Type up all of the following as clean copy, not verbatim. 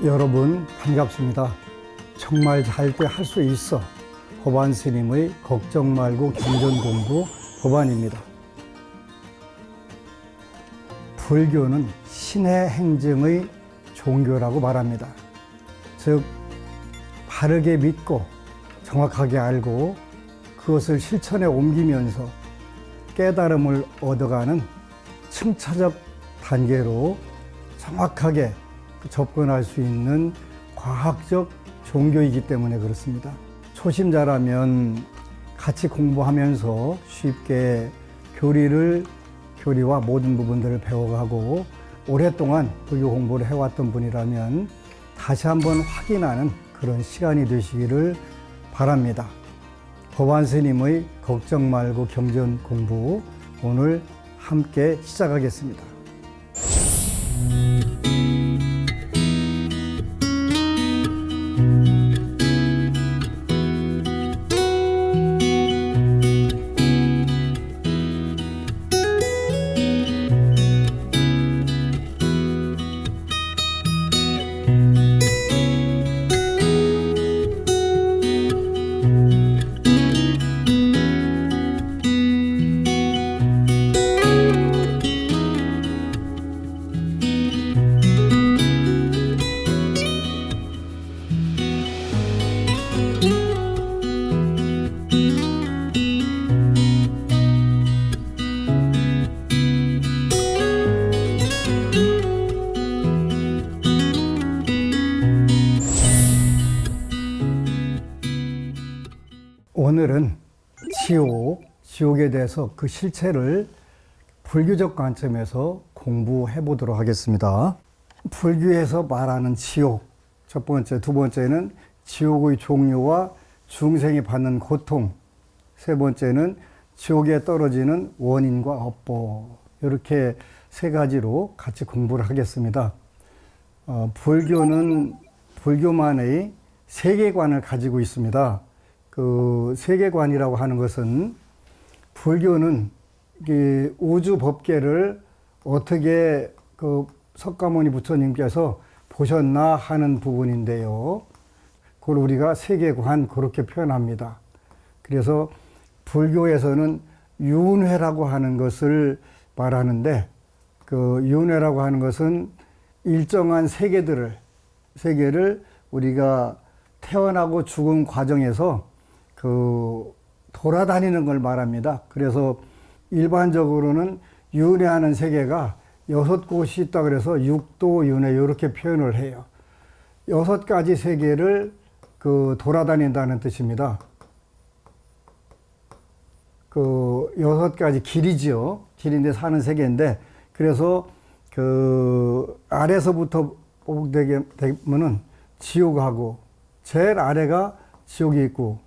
여러분 반갑습니다. 정말 잘 때 할 수 있어. 법안 스님의 걱정 말고 경전 공부 법안입니다. 불교는 신의 행정의 종교라고 말합니다. 즉 바르게 믿고 정확하게 알고 그것을 실천에 옮기면서 깨달음을 얻어가는 층차적 단계로 정확하게 접근할 수 있는 과학적 종교이기 때문에 그렇습니다. 초심자라면 같이 공부하면서 쉽게 교리와 모든 부분들을 배워가고 오랫동안 불교 공부를 해왔던 분이라면 다시 한번 확인하는 그런 시간이 되시기를 바랍니다. 법안 스님의 걱정 말고 경전 공부 오늘 함께 시작하겠습니다. 오늘은 지옥에 대해서 그 실체를 불교적 관점에서 공부해 보도록 하겠습니다. 불교에서 말하는 지옥, 첫 번째, 두 번째는 지옥의 종류와 중생이 받는 고통, 세 번째는 지옥에 떨어지는 원인과 업보, 이렇게 세 가지로 같이 공부를 하겠습니다. 불교는 불교만의 세계관을 가지고 있습니다. 그 세계관이라고 하는 것은 불교는 우주 법계를 어떻게 그 석가모니 부처님께서 보셨나 하는 부분인데요. 그걸 우리가 세계관 그렇게 표현합니다. 그래서 불교에서는 윤회라고 하는 것을 말하는데 그 윤회라고 하는 것은 일정한 세계를 우리가 태어나고 죽은 과정에서 돌아다니는 걸 말합니다. 그래서 일반적으로는 윤회하는 세계가 6곳이 있다 그래서 육도윤회 이렇게 표현을 해요. 6가지 세계를 돌아다닌다는 뜻입니다. 6가지 길이지요. 길인데 사는 세계인데 그래서 아래서부터 보게 되면은 지옥하고 제일 아래가 지옥이 있고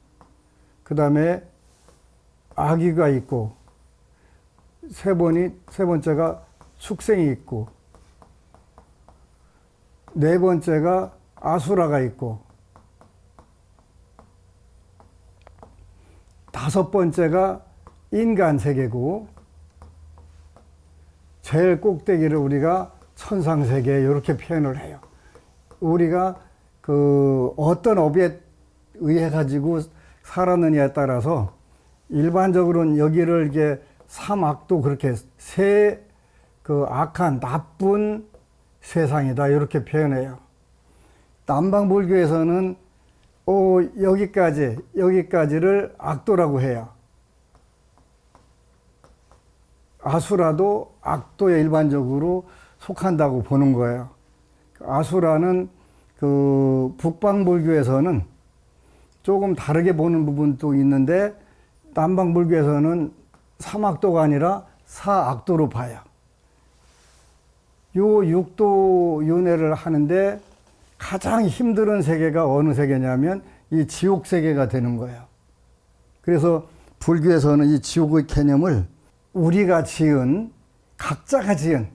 그 다음에 아귀가 있고 세 번째가 축생이 있고 네 번째가 아수라가 있고 다섯 번째가 인간 세계고 제일 꼭대기를 우리가 천상 세계 이렇게 표현을 해요. 우리가 어떤 업에 의해 가지고 살았느냐에 따라서 일반적으로는 여기를 이렇게 삼악도 그렇게 악한 나쁜 세상이다 이렇게 표현해요. 남방불교에서는 여기까지를 악도라고 해요. 아수라도 악도에 일반적으로 속한다고 보는 거예요. 아수라는 북방불교에서는 조금 다르게 보는 부분도 있는데 남방불교에서는 삼악도가 아니라 사악도로 봐요. 요 육도 윤회를 하는데 가장 힘든 세계가 어느 세계냐면 이 지옥 세계가 되는 거예요. 그래서 불교에서는 이 지옥의 개념을 우리가 각자가 지은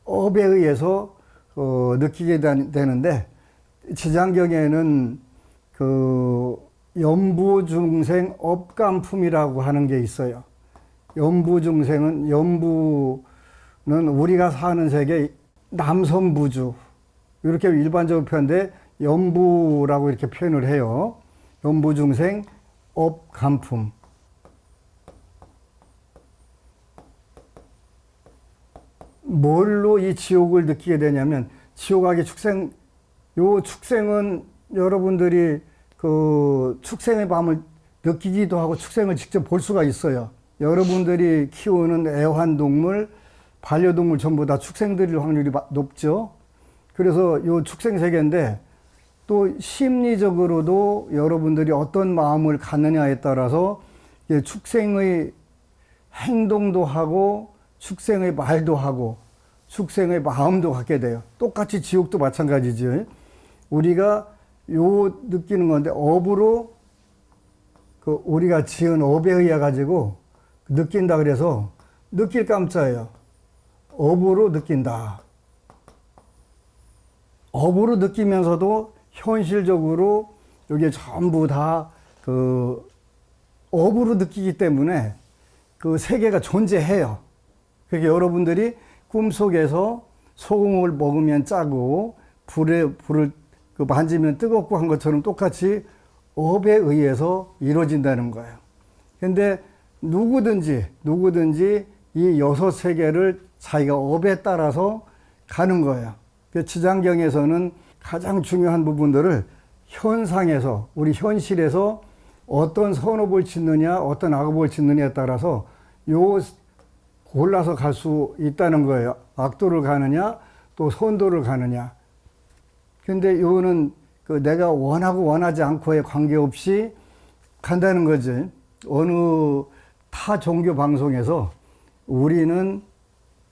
업에 의해서 느끼게 되는데 지장경에는 연부중생 업감품이라고 하는 게 있어요. 연부는 우리가 사는 세계 남선부주 이렇게 일반적으로 표현돼 연부라고 이렇게 표현을 해요. 연부중생 업간품. 뭘로 이 지옥을 느끼게 되냐면 지옥악의 축생, 요 축생은 여러분들이 그 축생의 밤을 느끼기도 하고 축생을 직접 볼 수가 있어요. 여러분들이 키우는 애완동물, 반려동물 전부 다 축생들일 확률이 높죠. 그래서 요 축생 세계인데 또 심리적으로도 여러분들이 어떤 마음을 갖느냐에 따라서 축생의 행동도 하고 축생의 말도 하고 축생의 마음도 갖게 돼요. 똑같이 지옥도 마찬가지죠. 우리가 요 느끼는 건데 업으로 그 우리가 지은 업에 의해 가지고 느낀다 그래서 느낄 깜짝이에요. 업으로 느낀다. 업으로 느끼면서도 현실적으로 이게 전부 다 그 업으로 느끼기 때문에 그 세계가 존재해요. 그러니까 여러분들이 꿈속에서 소금을 먹으면 짜고 불을 그 만지면 뜨겁고 한 것처럼 똑같이 업에 의해서 이루어진다는 거예요. 근데 누구든지 이 여섯 세계를 자기가 업에 따라서 가는 거예요. 지장경에서는 가장 중요한 부분들을 현상에서, 우리 현실에서 어떤 선업을 짓느냐, 어떤 악업을 짓느냐에 따라서 요 골라서 갈 수 있다는 거예요. 악도를 가느냐, 또 선도를 가느냐. 근데 요거는 그 내가 원하고 원하지 않고에 관계없이 간다는 거지. 어느 타 종교 방송에서 우리는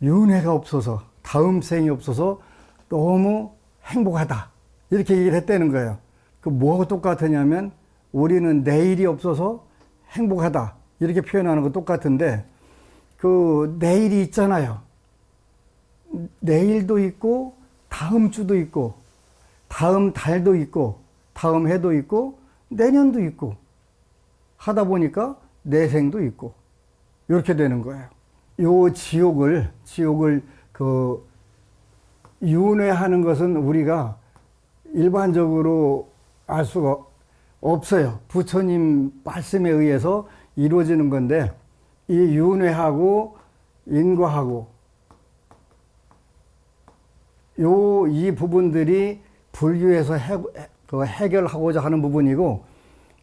윤회가 없어서, 다음 생이 없어서 너무 행복하다. 이렇게 얘기를 했다는 거예요. 그 뭐하고 똑같으냐면 우리는 내일이 없어서 행복하다. 이렇게 표현하는 거 똑같은데 그 내일이 있잖아요. 내일도 있고 다음 주도 있고 다음 달도 있고 다음 해도 있고 내년도 있고 하다 보니까 내생도 있고 이렇게 되는 거예요. 요 지옥을 그 윤회하는 것은 우리가 일반적으로 알 수가 없어요. 부처님 말씀에 의해서 이루어지는 건데 이 윤회하고 인과하고 이 부분들이 불교에서 해결하고자 하는 부분이고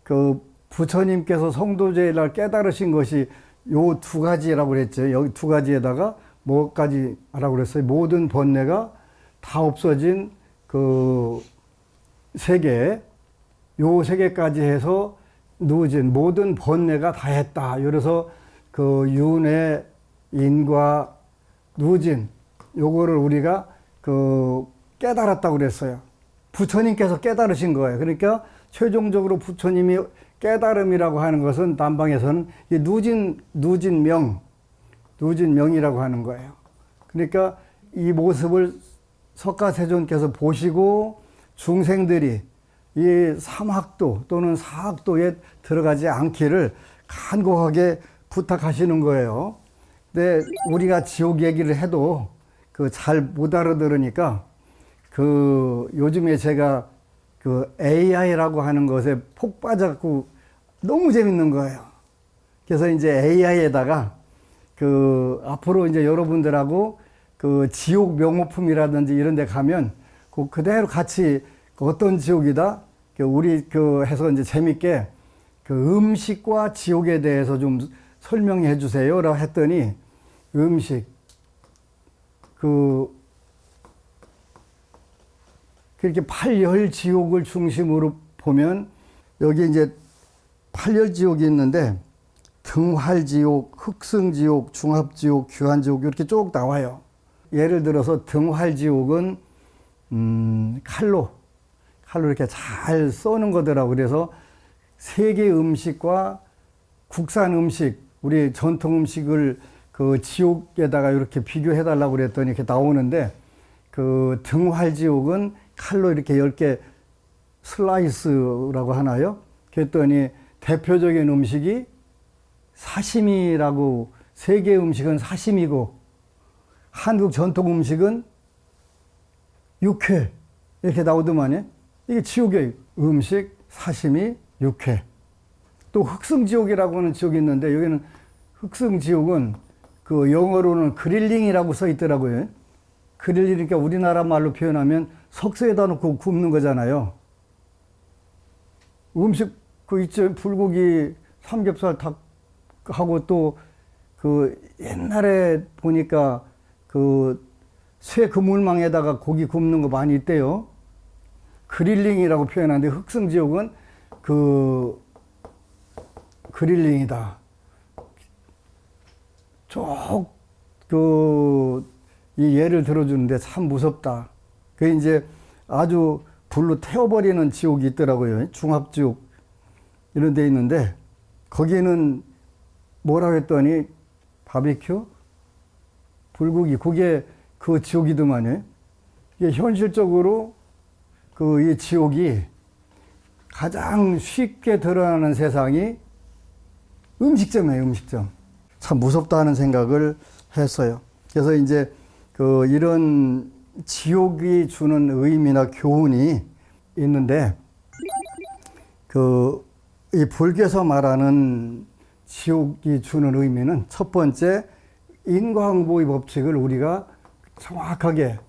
그 부처님께서 성도제일 날 깨달으신 것이 요 두 가지라고 그랬죠. 여기 두 가지에다가 뭐까지 하라고 그랬어요. 모든 번뇌가 다 없어진 그 세계, 요 세계까지 해서 누진 모든 번뇌가 다 했다. 그래서 그 윤회, 인과, 누진 요거를 우리가 그 깨달았다고 그랬어요. 부처님께서 깨달으신 거예요. 그러니까 최종적으로 부처님이 깨달음이라고 하는 것은 남방에서는 누진명이라고 하는 거예요. 그러니까 이 모습을 석가세존께서 보시고 중생들이 이 삼학도 또는 사학도에 들어가지 않기를 간곡하게 부탁하시는 거예요. 근데 우리가 지옥 얘기를 해도 그 잘 못 알아들으니까 그 요즘에 제가 그 AI라고 하는 것에 폭 빠져갖고 너무 재밌는 거예요. 그래서 이제 AI에다가 그 앞으로 이제 여러분들하고 그 지옥 명호품이라든지 이런 데 가면 그 그대로 같이 어떤 지옥이다 우리 그 해서 이제 재밌게 그 음식과 지옥에 대해서 좀 설명해 주세요 라고 했더니 음식 그렇게 8열 지옥을 중심으로 보면 여기 이제 8열 지옥이 있는데 등활지옥, 흑승지옥, 중합지옥, 귀환지옥 이렇게 쭉 나와요. 예를 들어서 등활지옥은 칼로 이렇게 잘 써는 거더라고. 그래서 세계 음식과 국산 음식, 우리 전통 음식을 그 지옥에다가 이렇게 비교해 달라고 그랬더니 이렇게 나오는데 그 등활지옥은 칼로 이렇게 10개 슬라이스라고 하나요? 그랬더니 대표적인 음식이 사시미라고, 세계 음식은 사시미고 한국 전통 음식은 육회, 이렇게 나오더만요. 이게 지옥의 음식, 사시미, 육회. 또 흑승지옥이라고 하는 지옥이 있는데 여기는 흑승지옥은 그 영어로는 그릴링이라고 써 있더라고요. 그릴링이니까 우리나라 말로 표현하면 석쇠에다 놓고 굽는 거잖아요. 음식 그 있죠. 불고기, 삼겹살 닭하고 또 그 옛날에 보니까 그 쇠 그물망에다가 고기 굽는 거 많이 있대요. 그릴링이라고 표현하는데 흑승지옥은 그 그릴링이다. 이 예를 들어주는데 참 무섭다. 그 이제 아주 불로 태워버리는 지옥이 있더라고요. 중합지옥 이런 데 있는데 거기는 뭐라고 했더니 바비큐? 불고기. 그게 그 지옥이더만요. 이게 현실적으로 그 이 지옥이 가장 쉽게 드러나는 세상이 음식점이에요, 음식점. 참 무섭다는 생각을 했어요. 그래서 이제 그 이런 지옥이 주는 의미나 교훈이 있는데 그 이 불교에서 말하는 지옥이 주는 의미는 첫 번째 인과응보의 법칙을 우리가 정확하게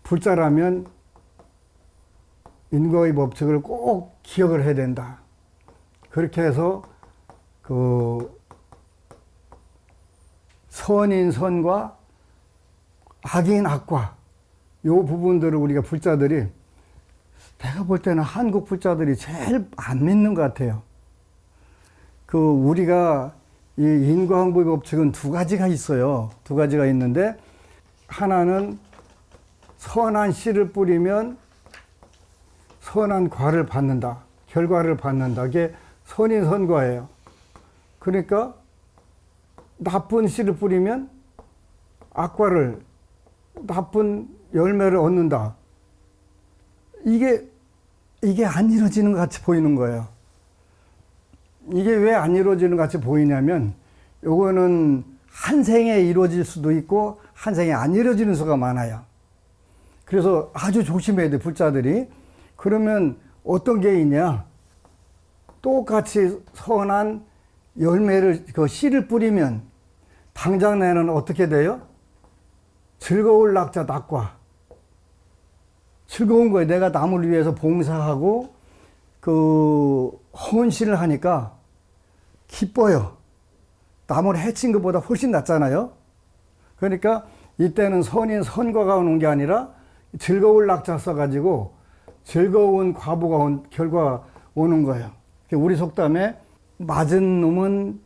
불자라면 인과의 법칙을 꼭 기억을 해야 된다. 그렇게 해서 그 선인 선과 악인 악과 요 부분들을 우리가 불자들이 내가 볼 때는 한국 불자들이 제일 안 믿는 것 같아요. 그 우리가 이 인과응보의 법칙은 두 가지가 있어요. 두 가지가 있는데 하나는 선한 씨를 뿌리면 선한 과를 받는다. 결과를 받는다. 이게 선인 선과예요. 그러니까 나쁜 씨를 뿌리면 악과를, 나쁜 열매를 얻는다. 이게 안 이루어지는 것 같이 보이는 거예요. 이게 왜 안 이루어지는 것 같이 보이냐면 요거는 한 생에 이루어질 수도 있고 한 생에 안 이루어지는 수가 많아요. 그래서 아주 조심해야 돼, 불자들이. 그러면 어떤 게 있냐? 똑같이 선한 열매를, 그 씨를 뿌리면 당장 내는 어떻게 돼요? 즐거울 낙자 낙과. 즐거운 거예요. 내가 남을 위해서 봉사하고 그 헌신을 하니까 기뻐요. 남을 해친 것보다 훨씬 낫잖아요. 그러니까 이때는 선인 선과가 오는 게 아니라 즐거울 낙자 써가지고 즐거운 과보가 결과가 오는 거예요. 우리 속담에 맞은 놈은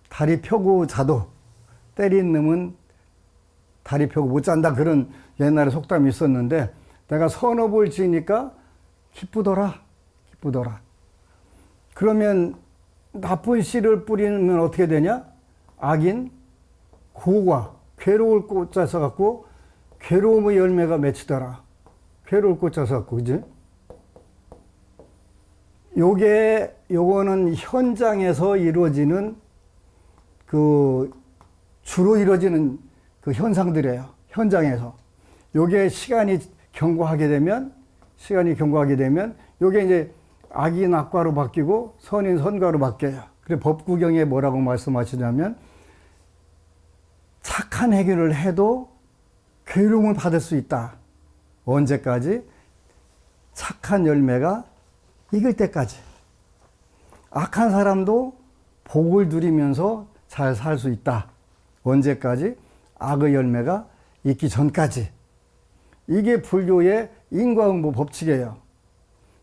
다리 펴고 자도 때린 놈은 다리 펴고 못 잔다. 그런 옛날에 속담이 있었는데 내가 선업을 지으니까 기쁘더라. 기쁘더라. 그러면 나쁜 씨를 뿌리면 어떻게 되냐? 악인, 고과, 괴로울 꽃자 써갖고 괴로움의 열매가 맺히더라. 괴로울 꽃자 써갖고, 그지? 요거는 현장에서 이루어지는 주로 이루어지는 그 현상들이에요. 현장에서. 요게 시간이 경과하게 되면 요게 이제 악인 악과로 바뀌고 선인 선과로 바뀌어요. 그래서 법구경에 뭐라고 말씀하시냐면 착한 행위를 해도 괴로움을 받을 수 있다. 언제까지? 착한 열매가 익을 때까지. 악한 사람도 복을 누리면서 잘 살 수 있다. 언제까지? 악의 열매가 익기 전까지. 이게 불교의 인과응보 법칙이에요.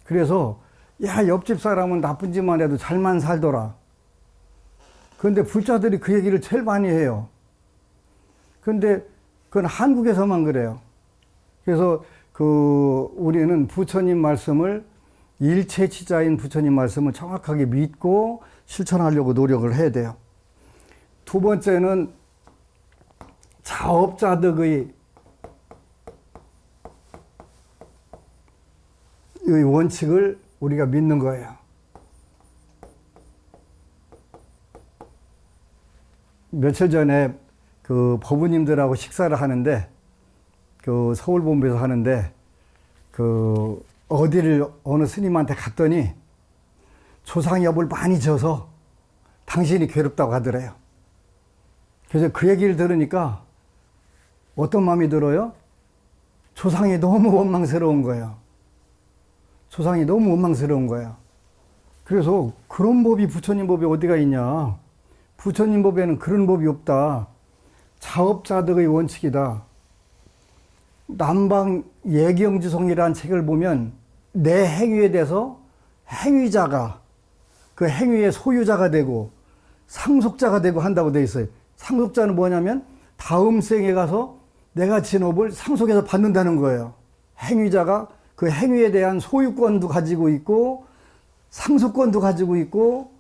그래서 야, 옆집 사람은 나쁜 짓만 해도 잘만 살더라. 그런데 불자들이 그 얘기를 제일 많이 해요. 그런데 그건 한국에서만 그래요. 그래서 우리는 부처님 말씀을, 일체치자인 부처님 말씀을 정확하게 믿고 실천하려고 노력을 해야 돼요. 두 번째는 자업자득의 이 원칙을 우리가 믿는 거예요. 며칠 전에 그 법우님들하고 식사를 하는데, 그 서울본부에서 하는데, 어디를 어느 스님한테 갔더니 조상이 업을 많이 져서 당신이 괴롭다고 하더래요. 그래서 그 얘기를 들으니까 어떤 마음이 들어요? 조상이 너무 원망스러운 거예요. 조상이 너무 원망스러운 거예요. 그래서 그런 법이 부처님 법에 어디가 있냐. 부처님 법에는 그런 법이 없다. 자업자득의 원칙이다. 남방 예경지성이라는 책을 보면 내 행위에 대해서 행위자가 그 행위의 소유자가 되고 상속자가 되고 한다고 돼 있어요. 상속자는 뭐냐면 다음 생에 가서 내가 진 업을 상속해서 받는다는 거예요. 행위자가 그 행위에 대한 소유권도 가지고 있고 상속권도 가지고 있고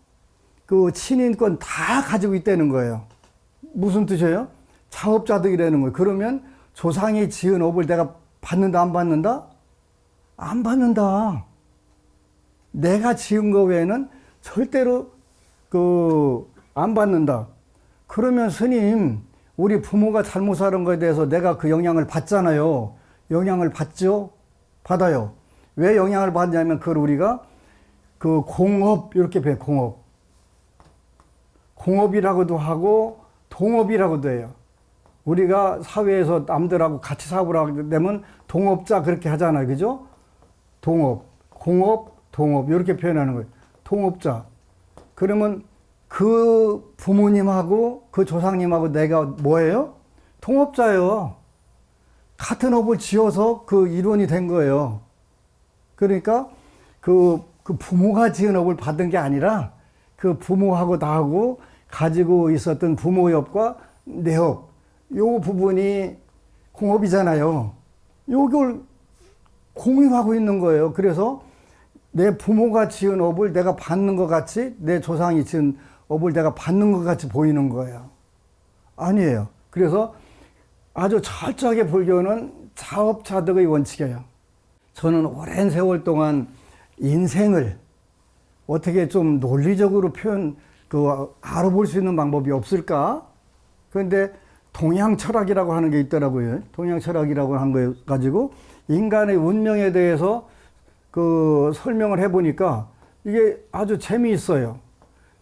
그 친인권 다 가지고 있다는 거예요. 무슨 뜻이에요? 자업자득이라는 거예요. 그러면 조상이 지은 업을 내가 받는다 안 받는다? 안 받는다. 내가 지은 거 외에는 절대로 안 받는다. 그러면 스님, 우리 부모가 잘못하는 거에 대해서 내가 그 영향을 받잖아요. 영향을 받죠? 받아요. 왜 영향을 받냐면 그걸 우리가 공업 이렇게 배워요. 공업. 공업이라고도 하고 동업이라고도 해요. 우리가 사회에서 남들하고 같이 사업을 하게 되면 동업자 그렇게 하잖아요. 그죠? 동업, 공업, 동업 이렇게 표현하는 거예요. 동업자. 그러면 그 부모님하고 그 조상님하고 내가 뭐예요? 동업자예요. 같은 업을 지어서 그 일원이 된 거예요. 그러니까 그 부모가 지은 업을 받은 게 아니라 그 부모하고 나하고 가지고 있었던 부모의 업과 내 업, 요 부분이 공업이잖아요. 요걸 공유하고 있는 거예요. 그래서 내 부모가 지은 업을 내가 받는 것 같이 내 조상이 지은 업을 내가 받는 것 같이 보이는 거예요. 아니에요. 그래서 아주 철저하게 불교는 자업자득의 원칙이에요. 저는 오랜 세월 동안 인생을 어떻게 좀 논리적으로 알아볼 수 있는 방법이 없을까? 그런데 동양 철학이라고 하는 게 있더라고요. 동양 철학이라고 하는 거 가지고 인간의 운명에 대해서 설명을 해보니까 이게 아주 재미있어요.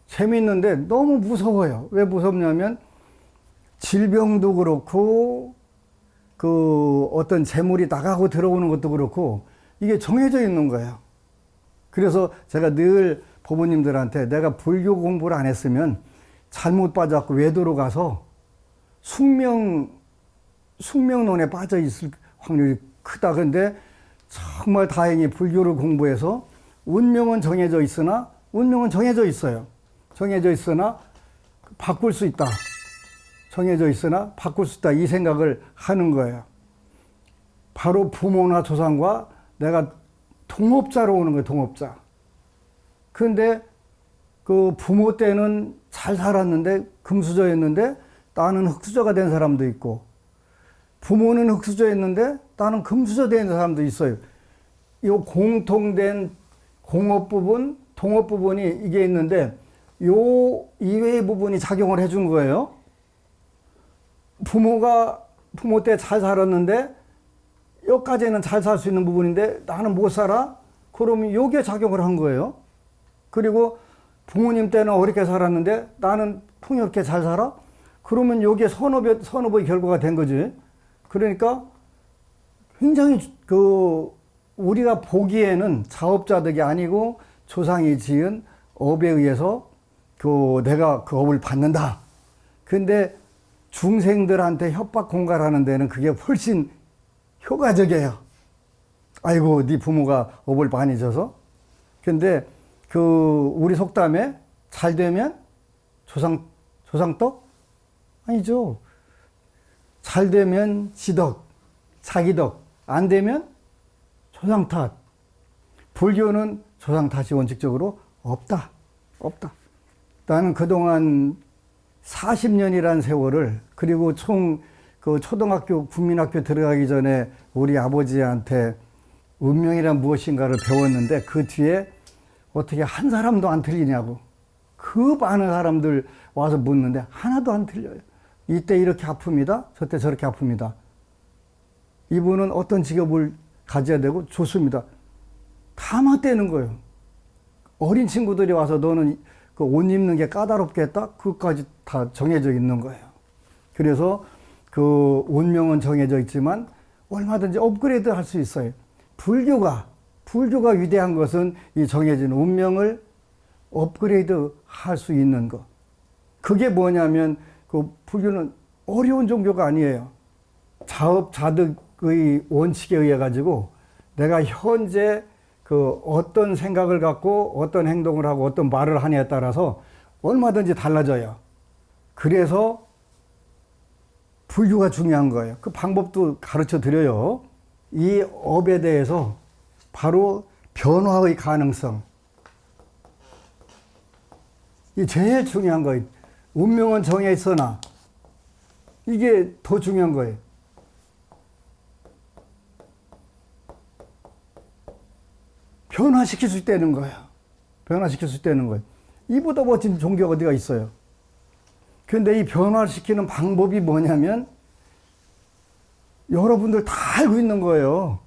재미있는데 너무 무서워요. 왜 무섭냐면 질병도 그렇고 어떤 재물이 나가고 들어오는 것도 그렇고 이게 정해져 있는 거예요. 그래서 제가 늘 부모님들한테 내가 불교 공부를 안 했으면 잘못 빠져갖고 외도로 가서 숙명론에 빠져 있을 확률이 크다. 근데 정말 다행히 불교를 공부해서 운명은 정해져 있으나 정해져 있으나 바꿀 수 있다. 정해져 있으나 바꿀 수 있다. 이 생각을 하는 거예요. 바로 부모나 조상과 내가 동업자로 오는 거예요. 동업자. 그런데 그 부모 때는 잘 살았는데 금수저였는데 나는 흙수저가 된 사람도 있고 부모는 흙수저였는데 나는 금수저 된 사람도 있어요. 이 공통된 공업 부분, 동업 부분이 이게 있는데 요 이외의 부분이 작용을 해준 거예요. 부모 때 잘 살았는데 여기까지는 잘 살 수 있는 부분인데 나는 못 살아? 그러면 요게 작용을 한 거예요. 그리고 부모님 때는 어렵게 살았는데 나는 풍요롭게 잘 살아? 그러면 요게 선업의 결과가 된 거지. 그러니까 굉장히 우리가 보기에는 자업자득이 아니고 조상이 지은 업에 의해서 내가 그 업을 받는다. 근데 중생들한테 협박 공갈하는 데는 그게 훨씬 효과적이에요. 아이고, 네 부모가 업을 많이 줘서. 근데 우리 속담에 잘 되면 조상떡? 아니죠. 잘 되면 지덕, 자기 덕. 안 되면 조상 탓. 불교는 조상 탓이 원칙적으로 없다. 나는 그동안 40년이란 세월을, 그리고 총 초등학교, 국민학교 들어가기 전에 우리 아버지한테 운명이란 무엇인가를 배웠는데 그 뒤에 어떻게 한 사람도 안 틀리냐고. 그 많은 사람들 와서 묻는데 하나도 안 틀려요. 이때 이렇게 아픕니다. 저때 저렇게 아픕니다. 이분은 어떤 직업을 가져야 되고 좋습니다. 다 맞대는 거예요. 어린 친구들이 와서 너는 그 옷 입는 게 까다롭겠다? 그것까지 다 정해져 있는 거예요. 그래서 그 운명은 정해져 있지만 얼마든지 업그레이드 할 수 있어요. 불교가 위대한 것은 이 정해진 운명을 업그레이드 할 수 있는 것. 그게 뭐냐면 그 불교는 어려운 종교가 아니에요. 자업자득의 원칙에 의해 가지고 내가 현재 그 어떤 생각을 갖고 어떤 행동을 하고 어떤 말을 하냐에 따라서 얼마든지 달라져요. 그래서 불교가 중요한 거예요. 그 방법도 가르쳐 드려요. 이 업에 대해서 바로 변화의 가능성. 이 제일 중요한 거예요. 운명은 정해 있으나 이게 더 중요한 거예요. 변화시킬 수 있다는 거예요. 변화시킬 수 있다는 거예요. 이보다 멋진 종교가 어디가 있어요. 그런데 이 변화시키는 방법이 뭐냐면 여러분들 다 알고 있는 거예요.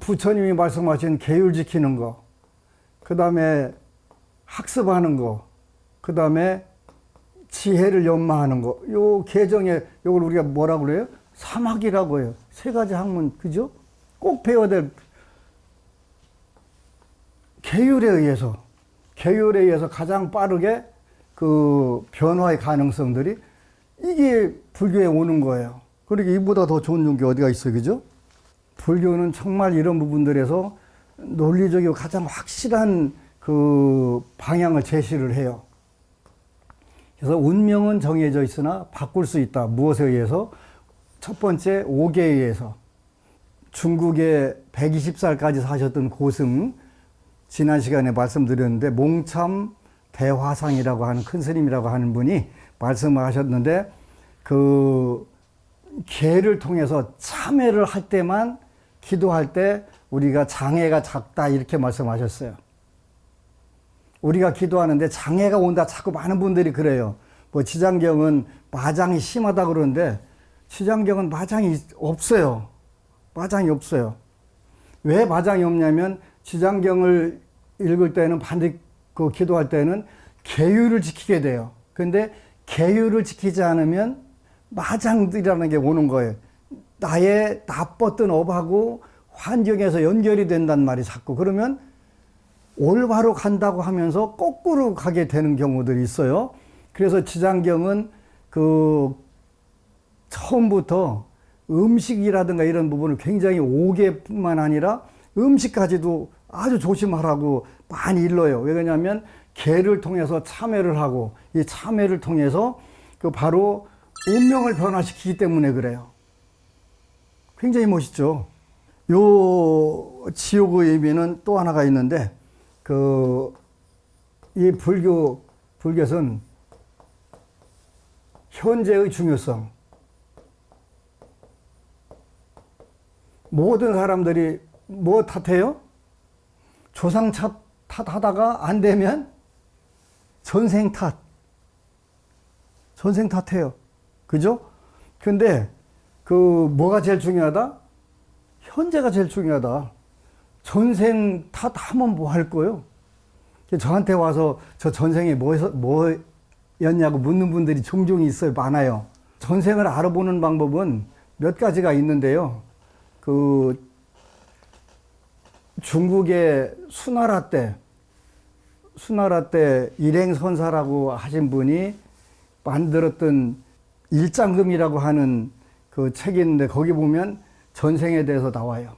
부처님이 말씀하신 계율 지키는 거, 그 다음에 학습하는 거, 그 다음에 지혜를 연마하는 거. 요 계정에 요걸 우리가 뭐라고 그래요? 사막이라고 해요. 세 가지 학문, 그죠? 꼭 배워야 될 계율에 의해서 가장 빠르게 그 변화의 가능성들이 이게 불교에 오는 거예요. 그러니까 이보다 더 좋은 종교 어디가 있어요, 그죠? 불교는 정말 이런 부분들에서 논리적이고 가장 확실한 그 방향을 제시를 해요. 그래서 운명은 정해져 있으나 바꿀 수 있다. 무엇에 의해서? 첫 번째, 옥에 의해서. 중국에 120살까지 사셨던 고승, 지난 시간에 말씀드렸는데 몽참 대화상이라고 하는 큰 스님이라고 하는 분이 말씀을 하셨는데 그 계를 통해서 참회를 할 때만 기도할 때 우리가 장애가 작다 이렇게 말씀하셨어요. 우리가 기도하는데 장애가 온다 자꾸 많은 분들이 그래요. 뭐 지장경은 마장이 심하다 그러는데 지장경은 마장이 없어요. 마장이 없어요. 왜 마장이 없냐면 지장경을 읽을 때는 반드시 그 기도할 때는 계율을 지키게 돼요. 근데 계율을 지키지 않으면 마장들이라는 게 오는 거예요. 나의 나빴던 업하고 환경에서 연결이 된단 말이 자꾸. 그러면 올바로 간다고 하면서 거꾸로 가게 되는 경우들이 있어요. 그래서 지장경은 그 처음부터 음식이라든가 이런 부분을 굉장히 오개뿐만 아니라 음식까지도 아주 조심하라고 많이 일러요. 왜냐하면 계를 통해서 참회를 하고 이 참회를 통해서 그 바로 운명을 변화시키기 때문에 그래요. 굉장히 멋있죠. 요 지옥의 의미는 또 하나가 있는데 이 불교에서는 현재의 중요성. 모든 사람들이 뭐 탓해요? 조상 탓하다가 안 되면 전생 탓해요. 그죠? 근데 뭐가 제일 중요하다? 현재가 제일 중요하다. 전생 탓하면 뭐 할 거예요? 저한테 와서 저 전생에 뭐였냐고 묻는 분들이 종종 있어요. 많아요. 전생을 알아보는 방법은 몇 가지가 있는데요. 중국의 수나라 때 일행선사라고 하신 분이 만들었던 일장금이라고 하는 그 책이 있는데 거기 보면 전생에 대해서 나와요.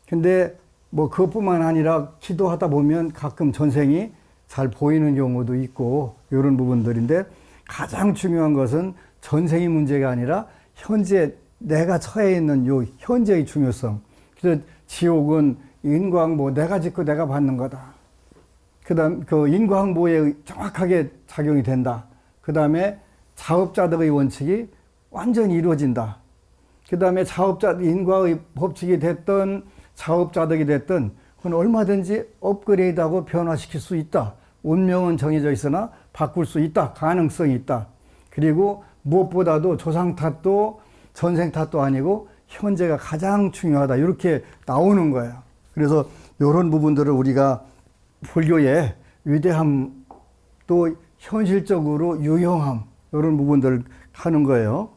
근데 뭐 그것뿐만 아니라 기도하다 보면 가끔 전생이 잘 보이는 경우도 있고 이런 부분들인데 가장 중요한 것은 전생이 문제가 아니라 현재 내가 처해 있는 요 현재의 중요성. 그래서 지옥은 인과응보, 내가 짓고 내가 받는 거다. 그 다음, 인과응보에 정확하게 작용이 된다. 그 다음에 자업자득의 원칙이 완전히 이루어진다. 그 다음에 인과의 법칙이 됐든, 자업자득이 됐든, 그건 얼마든지 업그레이드하고 변화시킬 수 있다. 운명은 정해져 있으나 바꿀 수 있다. 가능성이 있다. 그리고 무엇보다도 조상 탓도 전생 탓도 아니고 현재가 가장 중요하다. 이렇게 나오는 거예요. 그래서 이런 부분들을 우리가 불교의 위대함 또 현실적으로 유용함 이런 부분들을 하는 거예요.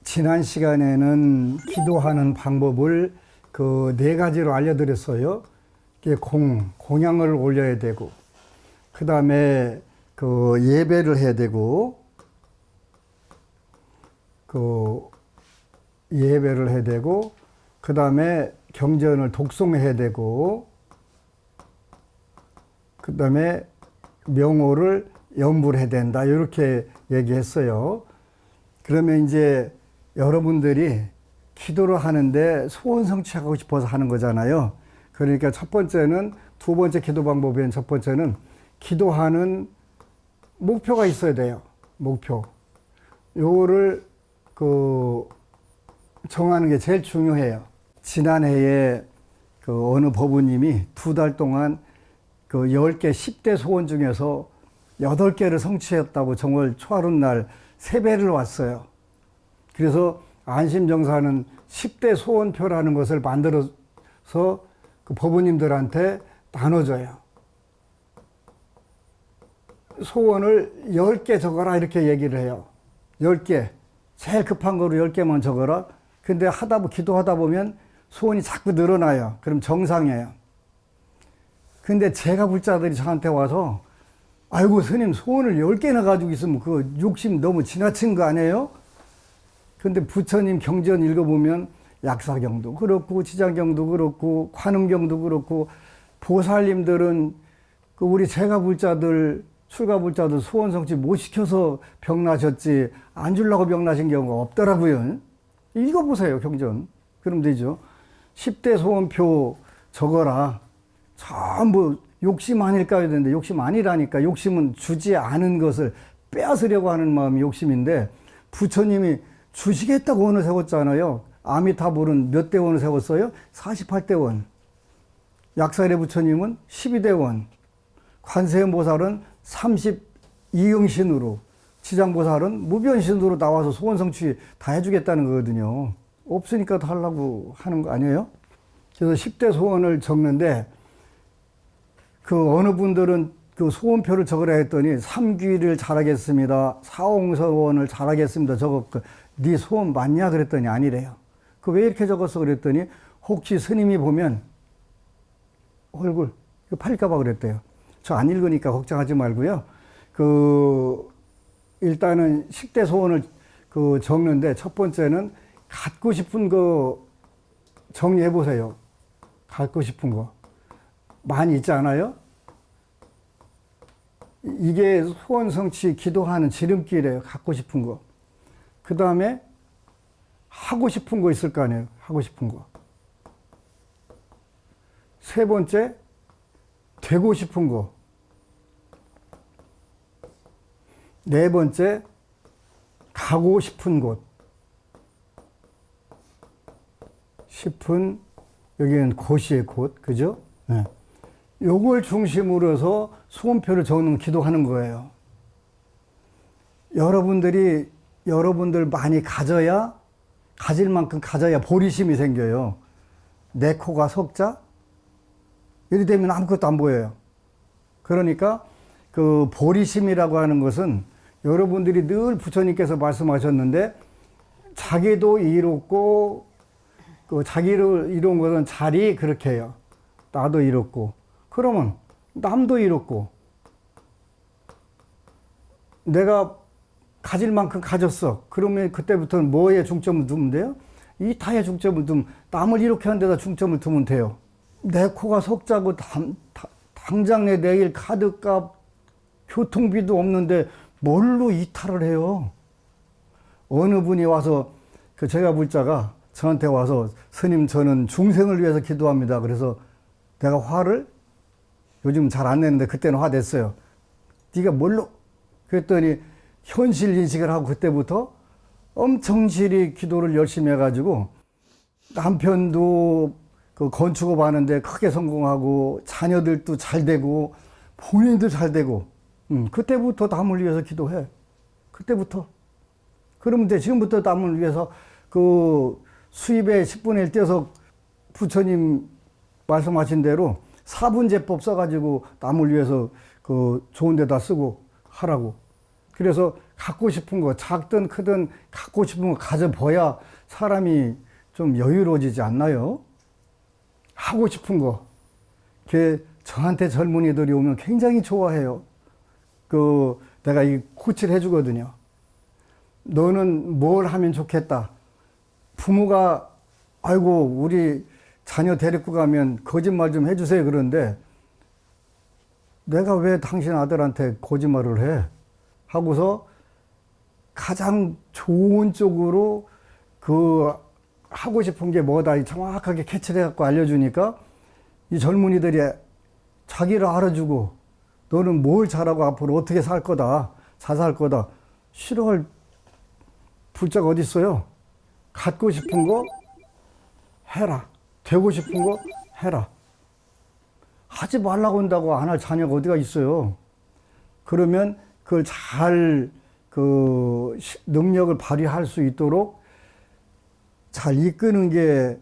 지난 시간에는 기도하는 방법을 그 4가지로 알려드렸어요. 공양을 올려야 되고, 그 다음에 그 예배를 해야 되고, 그 다음에 경전을 독송해야 되고, 그 다음에 명호를 염불 해야 된다. 이렇게 얘기했어요. 그러면 이제 여러분들이 기도를 하는데 소원 성취하고 싶어서 하는 거잖아요. 그러니까 첫 번째는, 두 번째 기도 방법인 첫 번째는 기도하는 목표가 있어야 돼요. 목표. 요거를 정하는 게 제일 중요해요. 지난해에 어느 법우님이 2달 동안 10개 10대 소원 중에서 8개를 성취했다고 정월 초하룻날 세배를 왔어요. 그래서 안심정사는 10대 소원표라는 것을 만들어서 그 법우님들한테 나눠줘요. 소원을 10개 적어라 이렇게 얘기를 해요. 10개. 제일 급한 거로 10개만 적어라. 근데 기도하다 보면 소원이 자꾸 늘어나요. 그럼 정상이에요. 근데 제가 불자들이 저한테 와서 아이고 스님 소원을 10개나 가지고 있으면 그 욕심 너무 지나친 거 아니에요? 근데 부처님 경전 읽어보면 약사경도 그렇고 지장경도 그렇고 관음경도 그렇고 보살님들은 우리 제가불자들 출가불자들 소원 성취 못 시켜서 병나셨지 안 주려고 병나신 경우가 없더라고요. 읽어보세요 경전. 그럼 되죠. 10대 소원표 적어라. 전부 욕심 아닐까 해야 되는데 욕심 아니라니까. 욕심은 주지 않은 것을 빼앗으려고 하는 마음이 욕심인데 부처님이 주시겠다고 원을 세웠잖아요. 아미타불은 몇 대 원을 세웠어요? 48대 원. 약사의 부처님은 12대 원. 관세음보살은 32응신으로, 지장보살은 무변신으로 나와서 소원 성취 다 해주겠다는 거거든요. 없으니까 더 하려고 하는 거 아니에요? 그래서 10대 소원을 적는데 어느 분들은 소원표를 적으라 했더니 3귀를 잘하겠습니다. 사홍서원을 잘하겠습니다. 적었고 네 소원 맞냐 그랬더니 아니래요. 왜 이렇게 적었어 그랬더니 혹시 스님이 보면 얼굴 팔릴까 봐 그랬대요. 저 안 읽으니까 걱정하지 말고요. 일단은 10대 소원을 적는데 첫 번째는 갖고 싶은 거 정리해 보세요. 갖고 싶은 거 많이 있지 않아요? 이게 소원 성취 기도하는 지름길이에요. 갖고 싶은 거. 그 다음에 하고 싶은 거 있을 거 아니에요. 하고 싶은 거. 세 번째, 되고 싶은 거. 네 번째, 가고 싶은 곳. 10분, 여기는 곳이에요, 곳. 그죠? 네. 요걸 중심으로 해서 소원표를 적는 기도하는 거예요. 여러분들 많이 가질 만큼 가져야 보리심이 생겨요. 내 코가 석자? 이리 되면 아무것도 안 보여요. 그러니까 보리심이라고 하는 것은 여러분들이 늘 부처님께서 말씀하셨는데 자기도 이롭고 자기를 이룬 것은 자리 그렇게 해요. 나도 이롭고 그러면 남도 이롭고 내가 가질 만큼 가졌어. 그러면 그때부터는 뭐에 중점을 두면 돼요? 이타에 중점을 두면 남을 이렇게 하는 데다 중점을 두면 돼요. 내 코가 석자고 당장 내일 카드값 교통비도 없는데 뭘로 이탈을 해요? 어느 분이 와서 제가 불자가 저한테 와서 스님 저는 중생을 위해서 기도합니다. 그래서 내가 화를 요즘 잘 안 내는데 그때는 화냈어요. 네가 뭘로? 그랬더니 현실 인식을 하고 그때부터 엄청 실히 기도를 열심히 해가지고 남편도 건축업 하는데 크게 성공하고 자녀들도 잘 되고 본인도 잘 되고 그때부터 남을 위해서 기도해. 그때부터. 그러면 돼. 지금부터 남을 위해서 수입의 10분의 1 떼서 부처님 말씀하신 대로 사분제법 써가지고 남을 위해서 그 좋은 데다 쓰고 하라고. 그래서 갖고 싶은 거, 작든 크든 갖고 싶은 거 가져봐야 사람이 좀 여유로워지지 않나요? 하고 싶은 거. 저한테 젊은이들이 오면 굉장히 좋아해요. 내가 이 코치를 해주거든요. 너는 뭘 하면 좋겠다. 부모가, 아이고, 우리 자녀 데리고 가면 거짓말 좀 해주세요. 그런데 내가 왜 당신 아들한테 거짓말을 해? 하고서 가장 좋은 쪽으로 하고 싶은 게 뭐다 정확하게 캐치를 해갖고 알려주니까 이 젊은이들이 자기를 알아주고 너는 뭘 잘하고 앞으로 어떻게 살 거다, 잘 살 거다. 싫어할 불자가 어디 있어요? 갖고 싶은 거 해라. 되고 싶은 거 해라. 하지 말라고 한다고 안 할 자녀가 어디가 있어요. 그러면 그걸 잘 능력을 발휘할 수 있도록 잘 이끄는 게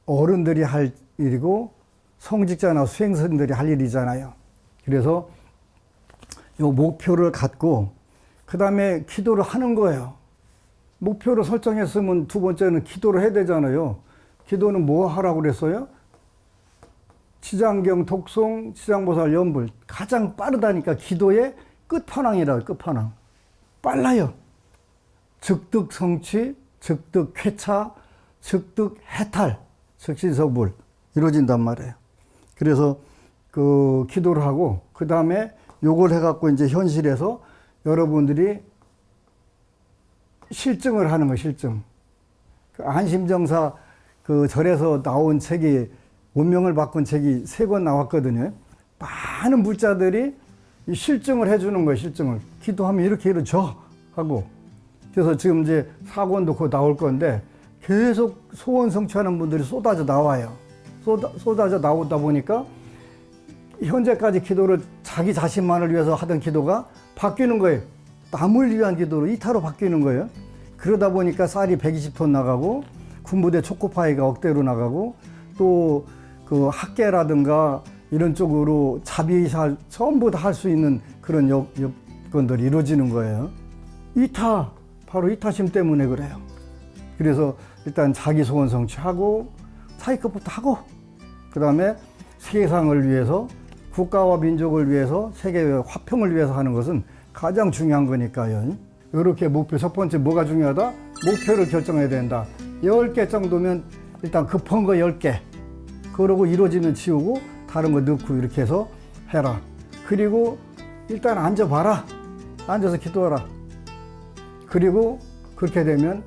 어른들이 할 일이고 성직자나 수행선들이 할 일이잖아요. 그래서 이 목표를 갖고 그 다음에 기도를 하는 거예요. 목표를 설정했으면 두 번째는 기도를 해야 되잖아요. 기도는 뭐 하라고 그랬어요? 지장경, 독송, 지장보살, 연불. 가장 빠르다니까 기도의 끝판왕이라, 끝판왕. 빨라요. 즉득성취, 즉득쾌차, 즉득해탈, 즉시석불 이루어진단 말이에요. 그래서 기도를 하고 그 다음에 요걸 해갖고 이제 현실에서 여러분들이 실증을 하는 거, 실증. 안심정사 절에서 나온 책이, 운명을 바꾼 책이 3권 나왔거든요. 많은 불자들이 실증을 해주는 거예요, 실증을. 기도하면 이렇게 이루어져 하고. 그래서 지금 이제 4권도 곧 나올 건데 계속 소원 성취하는 분들이 쏟아져 나와요. 쏟아져 나오다 보니까 현재까지 기도를 자기 자신만을 위해서 하던 기도가 바뀌는 거예요. 남을 위한 기도로 이타로 바뀌는 거예요. 그러다 보니까 쌀이 120톤 나가고 군부대 초코파이가 억대로 나가고 또 학계라든가 이런 쪽으로 자비살 전부 다 할 수 있는 그런 여건들이 이루어지는 거예요. 이타, 바로 이타심 때문에 그래요. 그래서 일단 자기 소원 성취하고 자기 것부터 하고 그 다음에 세상을 위해서 국가와 민족을 위해서 세계의 화평을 위해서 하는 것은 가장 중요한 거니까요. 이렇게 목표 첫 번째 뭐가 중요하다? 목표를 결정해야 된다. 10개 정도면 일단 급한 거 10개. 그러고 이루어지면 지우고 다른 거 넣고 이렇게 해서 해라. 그리고 일단 앉아봐라. 앉아서 기도하라. 그리고 그렇게 되면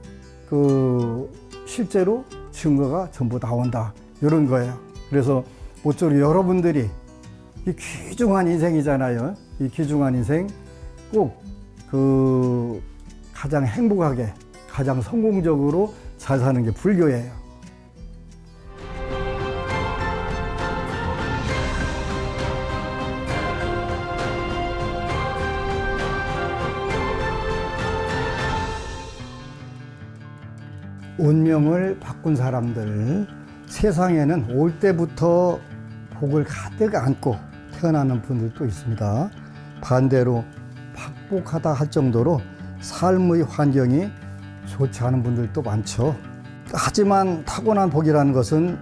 실제로 증거가 전부 나온다. 이런 거예요. 그래서 모쪼록 여러분들이 이 귀중한 인생이잖아요. 이 귀중한 인생 꼭 가장 행복하게, 가장 성공적으로 잘 사는 게 불교예요. 운명을 바꾼 사람들, 세상에는 올 때부터 복을 가득 안고 태어나는 분들도 있습니다. 반대로 박복하다 할 정도로 삶의 환경이 좋지 않은 분들도 많죠. 하지만 타고난 복이라는 것은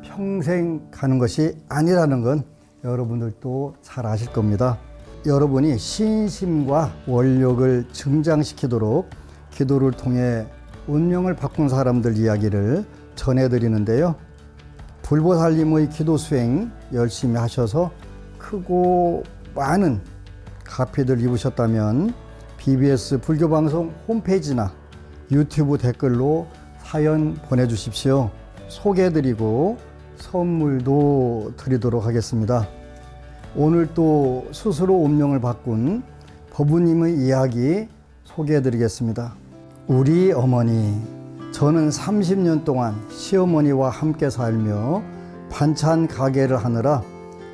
평생 가는 것이 아니라는 건 여러분들도 잘 아실 겁니다. 여러분이 신심과 원력을 증장시키도록 기도를 통해 운명을 바꾼 사람들 이야기를 전해드리는데요. 불보살님의 기도 수행 열심히 하셔서 크고 많은 가피들 입으셨다면 BBS 불교방송 홈페이지나 유튜브 댓글로 사연 보내주십시오. 소개해드리고 선물도 드리도록 하겠습니다. 오늘 또 스스로 운명을 바꾼 법우님의 이야기 소개해드리겠습니다. 우리 어머니, 저는 30년 동안 시어머니와 함께 살며 반찬 가게를 하느라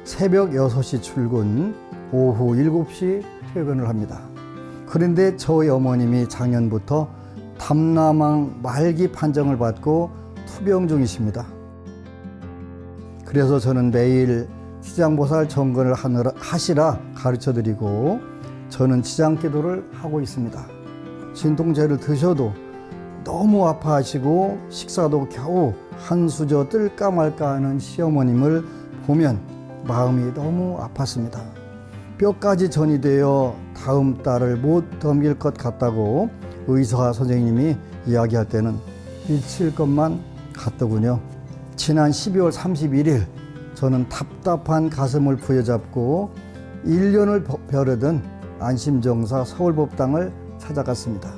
새벽 6시 출근, 오후 7시 퇴근을 합니다. 그런데 저희 어머님이 작년부터 담낭암 말기 판정을 받고 투병 중이십니다. 그래서 저는 매일 치장보살 정근을 하시라 가르쳐드리고 저는 치장기도를 하고 있습니다. 진통제를 드셔도 너무 아파하시고 식사도 겨우 한 수저 뜰까 말까 하는 시어머님을 보면 마음이 너무 아팠습니다. 뼈까지 전이 되어 다음 달을 못 넘길 것 같다고 의사 선생님이 이야기할 때는 미칠 것만 같더군요. 지난 12월 31일 저는 답답한 가슴을 부여잡고 1년을 벼르던 안심정사 서울법당을 찾아갔습니다.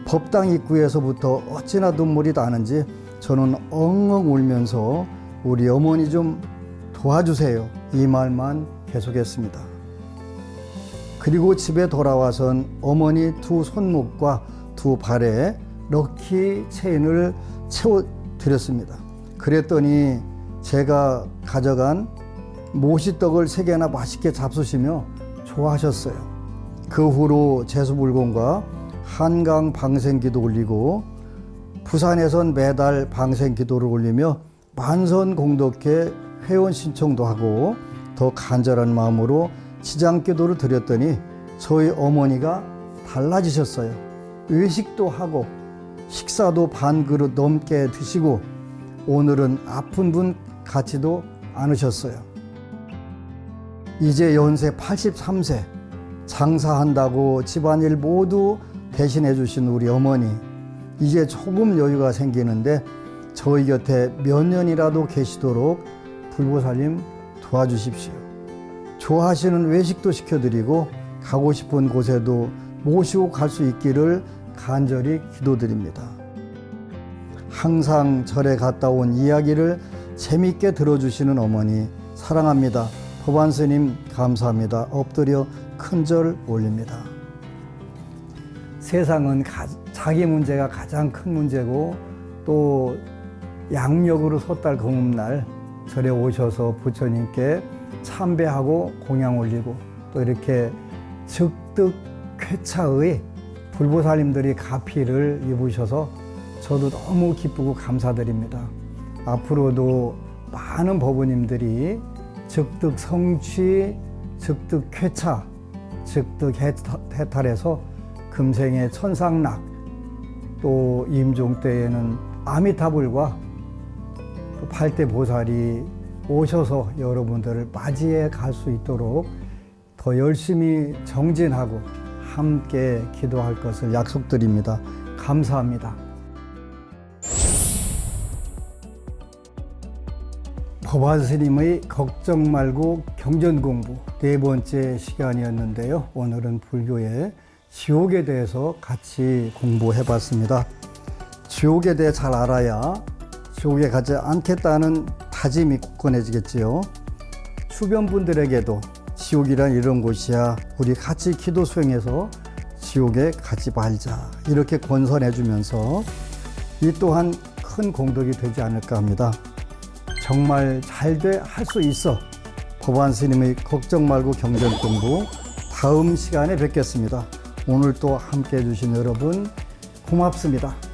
법당 입구에서부터 어찌나 눈물이 나는지 저는 엉엉 울면서 우리 어머니 좀 도와주세요, 이 말만 계속했습니다. 그리고 집에 돌아와선 어머니 두 손목과 두 발에 럭키 체인을 채워드렸습니다. 그랬더니 제가 가져간 모시떡을 3개나 맛있게 잡수시며 좋아하셨어요. 그 후로 제수불공과 한강 방생기도 올리고 부산에선 매달 방생기도를 올리며 만선공덕회 회원 신청도 하고 더 간절한 마음으로 치장기도를 드렸더니 저희 어머니가 달라지셨어요. 외식도 하고 식사도 반 그릇 넘게 드시고 오늘은 아픈 분 같지도 않으셨어요. 이제 연세 83세, 장사한다고 집안일 모두 대신해 주신 우리 어머니, 이제 조금 여유가 생기는데 저희 곁에 몇 년이라도 계시도록 불보살님 도와주십시오. 좋아하시는 외식도 시켜드리고 가고 싶은 곳에도 모시고 갈 수 있기를 간절히 기도드립니다. 항상 절에 갔다 온 이야기를 재밌게 들어주시는 어머니 사랑합니다. 법안스님 감사합니다. 엎드려 큰절 올립니다. 세상은 자기 문제가 가장 큰 문제고 또 양력으로 섣달 금음날 절에 오셔서 부처님께 참배하고 공양 올리고 또 이렇게 즉득쾌차의 불보살님들이 가피를 입으셔서 저도 너무 기쁘고 감사드립니다. 앞으로도 많은 법원님들이 즉득성취, 즉득쾌차, 즉득해탈해서 금생의 천상락, 또 임종 때에는 아미타불과 팔대보살이 오셔서 여러분들을 맞이해 갈 수 있도록 더 열심히 정진하고 함께 기도할 것을 약속드립니다. 감사합니다. 법안스님의 걱정 말고 경전 공부 4번째 시간이었는데요. 오늘은 불교의 지옥에 대해서 같이 공부해 봤습니다. 지옥에 대해 잘 알아야 지옥에 가지 않겠다는 다짐이 굳건해지겠지요. 주변 분들에게도 지옥이란 이런 곳이야, 우리 같이 기도 수행해서 지옥에 가지 말자, 이렇게 권선해 주면서 이 또한 큰 공덕이 되지 않을까 합니다. 정말 잘 돼 할 수 있어. 법안스님의 걱정 말고 경전 공부 다음 시간에 뵙겠습니다. 오늘 또 함께 해주신 여러분 고맙습니다.